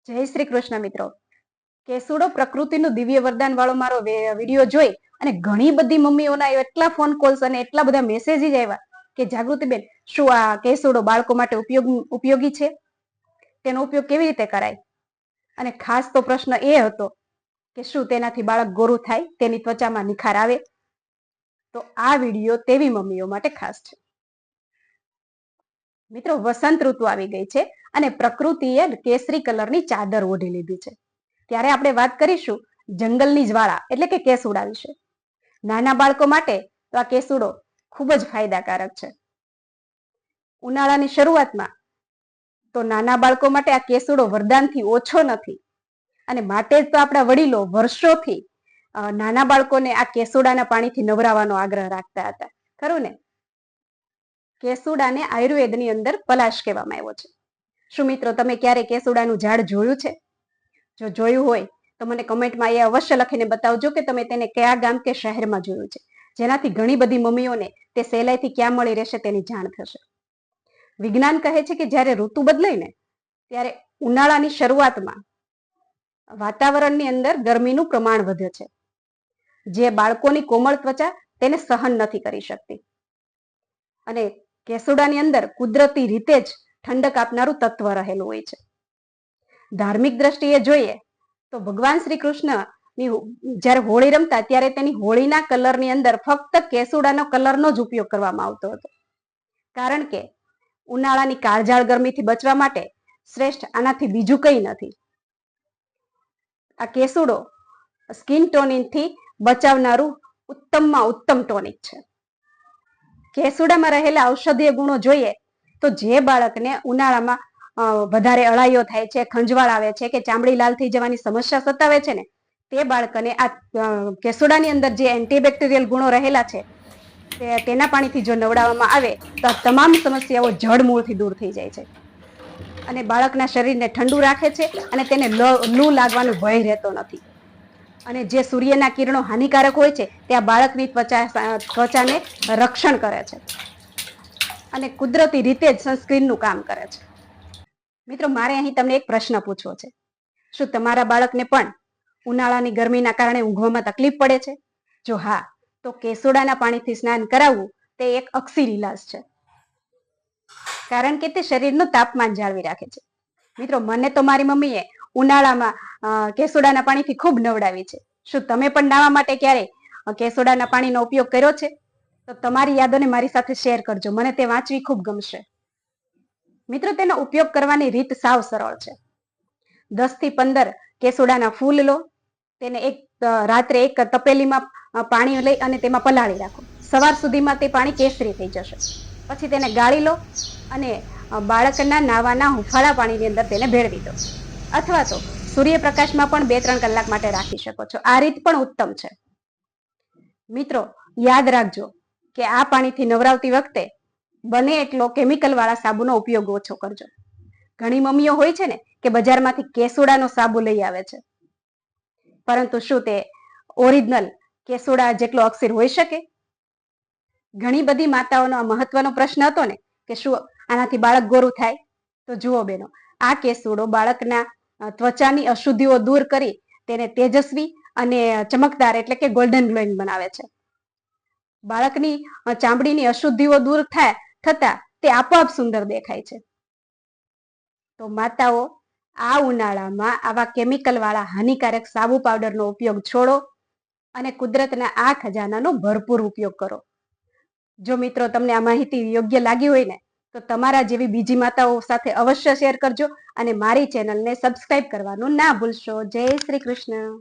જય શ્રી કૃષ્ણ મિત્રો. કેસુડો પ્રકૃતિનું દિવ્ય વરદાન વાળો મારો વિડીયો જોઈ અને ઘણી બધી મમ્મીઓના એટલા ફોન કોલ્સ અને એટલા બધા મેસેજીસ આવ્યા કે જાગૃતિબેન, શું આ કેસુડો બાળકો માટે ઉપયોગી છે? તેનો ઉપયોગ કેવી રીતે કરાય? અને ખાસ તો પ્રશ્ન એ હતો કે શું તેનાથી બાળક ગોરું થાય, તેની ત્વચામાં નિખાર આવે? તો આ વિડીયો તેવી મમ્મીઓ માટે ખાસ છે. મિત્રો, વસંત ઋતુ આવી ગઈ છે અને પ્રકૃતિએ કેસરી કલરની ચાદર ઓઢી લીધી છે. ત્યારે આપણે વાત કરીશું જંગલની જ્વાળા એટલે કે કેસુડા વિશે. નાના બાળકો માટે તો આ કેસુડો ખૂબ જ ફાયદાકારક છે. ઉનાળાની શરૂઆતમાં તો નાના બાળકો માટે આ કેસુડો વરદાનથી ઓછો નથી અને માટે જ તો આપણા વડીલો વર્ષોથી નાના બાળકોને આ કેસુડાના પાણીથી નવરાવવાનો આગ્રહ રાખતા હતા, ખરું ને? કેસુડાને આયુર્વેદની અંદર પલાશ કહેવામાં આવ્યો છે. શું મિત્રો, તમે ક્યારે કેસુડાનું ઝાડ જોયું છે? જો જોયું હોય તો મને કમેન્ટમાં એ અવશ્ય લખીને બતાવજો કે તમે તેને કયા ગામ કે શહેરમાં જોયું છે, જેનાથી ઘણી બધી મમ્મીઓને તે સહેલાઈથી ક્યાં મળી રહેશે તેની જાણ થશે. વિજ્ઞાન કહે છે કે જ્યારે ઋતુ બદલાય ને ત્યારે ઉનાળાની શરૂઆતમાં વાતાવરણની અંદર ગરમીનું પ્રમાણ વધે છે, જે બાળકોની કોમળ ત્વચા તેને સહન નથી કરી શકતી. અને કેસુડાની અંદર કુદરતી રીતે જ ઠંડક આપનારું તત્વ રહેલું હોય છે. ધાર્મિક દ્રષ્ટિએ જોઈએ તો ભગવાન શ્રી કૃષ્ણ જ્યારે હોળી રમતા ત્યારે તેની હોળીના કલરની અંદર ફક્ત કેસુડાનો કલરનો જ ઉપયોગ કરવામાં આવતો હતો, કારણ કે ઉનાળાની કાળઝાળ ગરમીથી બચવા માટે શ્રેષ્ઠ આનાથી બીજું કંઈ નથી. આ કેસુડો સ્કિન ટોનિંગથી બચાવનારું ઉત્તમમાં ઉત્તમ ટોનિક છે. કેસુડામાં રહેલા ઔષધીય ગુણો જોઈએ તો જે બાળકને ઉનાળામાં વધારે અળાઈઓ થાય છે, ખંજવાળ આવે છે કે ચામડી લાલ થઈ જવાની સમસ્યા સતાવે છે ને, તે બાળકને આ કેસુડાની અંદર જે એન્ટીબેક્ટેરિયલ ગુણો રહેલા છે તેના પાણીથી જો નવડાવવામાં આવે તો આ તમામ સમસ્યાઓ જડમૂળથી દૂર થઈ જાય છે અને બાળકના શરીરને ઠંડુ રાખે છે અને તેને લૂ લાગવાનો ભય રહેતો નથી. અને જે સૂર્યના કિરણો હાનિકારક હોય છે તે આ બાળકની ત્વચાને રક્ષણ કરે છે અને કુદરતી રીતે જ સનસ્ક્રીનનું કામ કરે છે. મિત્રો, મારે અહીં તમને એક પ્રશ્ન પૂછવો છે. શું તમારા બાળકને પણ ઉનાળાની ગરમીના કારણે ઊંઘવામાં તકલીફ પડે છે? જો હા, તો કેસુડાના પાણીથી સ્નાન કરાવવું તે એક અક્ષી ઇલાજ છે, કારણ કે તે શરીરનું તાપમાન જાળવી રાખે છે. મિત્રો, મને તો મારી મમ્મીએ ઉનાળામાં કેસુડાના પાણીથી ખૂબ નવડાવી છે. શું તમે પણ નાવા માટે ક્યારે કેસુડાના પાણીનો ઉપયોગ કર્યો છે? તો તમારી યાદોને મારી સાથે શેર કરજો, મને તે વાંચવી ખૂબ ગમશે. મિત્રો, તેનો ઉપયોગ કરવાની રીત સાવ સરળ છે. 10 થી 15 કેસુડાના ફૂલ લો, તેને રાત્રે એક તપેલીમાં પાણી લઈ અને તેમાં પલાળી રાખો. સવાર સુધીમાં તે પાણી કેસરી થઈ જશે. પછી તેને ગાળી લો અને બાળકના નાવાના હુંફાળા પાણીની અંદર તેને ભેળવી દો, અથવા તો સૂર્યપ્રકાશમાં પણ 2-3 કલાક માટે રાખી શકો છો. આ રીત પણ ઉત્તમ છે. મિત્રો, યાદ રાખજો કે આ પાણીથી નવરાવતી વખતે બને એટલો કેમિકલ વાળા સાબુનો ઉપયોગ ઓછો કરજો. ઘણી મમ્મીઓ હોય છે ને કે બજારમાંથી કેસુડાનો સાબુ લઈ આવે છે, પરંતુ શું તે ઓરિજિનલ કેસુડા જેટલો અક્ષીર હોઈ શકે? ઘણી બધી માતાઓનો આ મહત્વનો પ્રશ્ન હતો ને કે શું આનાથી બાળક ગોરું થાય? તો જુઓ બહેનો, આ કેસુડો બાળકના ત્વચાની અશુદ્ધિઓ દૂર કરી તેને તેજસ્વી અને ચમકદાર એટલે કે ગોલ્ડન ગ્લોઈંગ બનાવે છે. બાળકની ચામડીની અશુદ્ધિઓ દૂર થતા તે આપોઆપ સુંદર દેખાય છે. તો માતાઓ, આ ઉનાળામાં આવા કેમિકલ વાળા હાનિકારક સાબુ પાવડરનો ઉપયોગ છોડો અને કુદરતના આ ખજાનાનો ભરપૂર ઉપયોગ કરો. જો મિત્રો, તમને આ માહિતી યોગ્ય લાગી હોય ને તો તમારા જેવી બીજી માતાઓ સાથે અવશ્ય શેર કરજો અને મારી ચેનલને સબસ્ક્રાઇબ કરવાનું ના ભૂલશો. જય શ્રી કૃષ્ણ.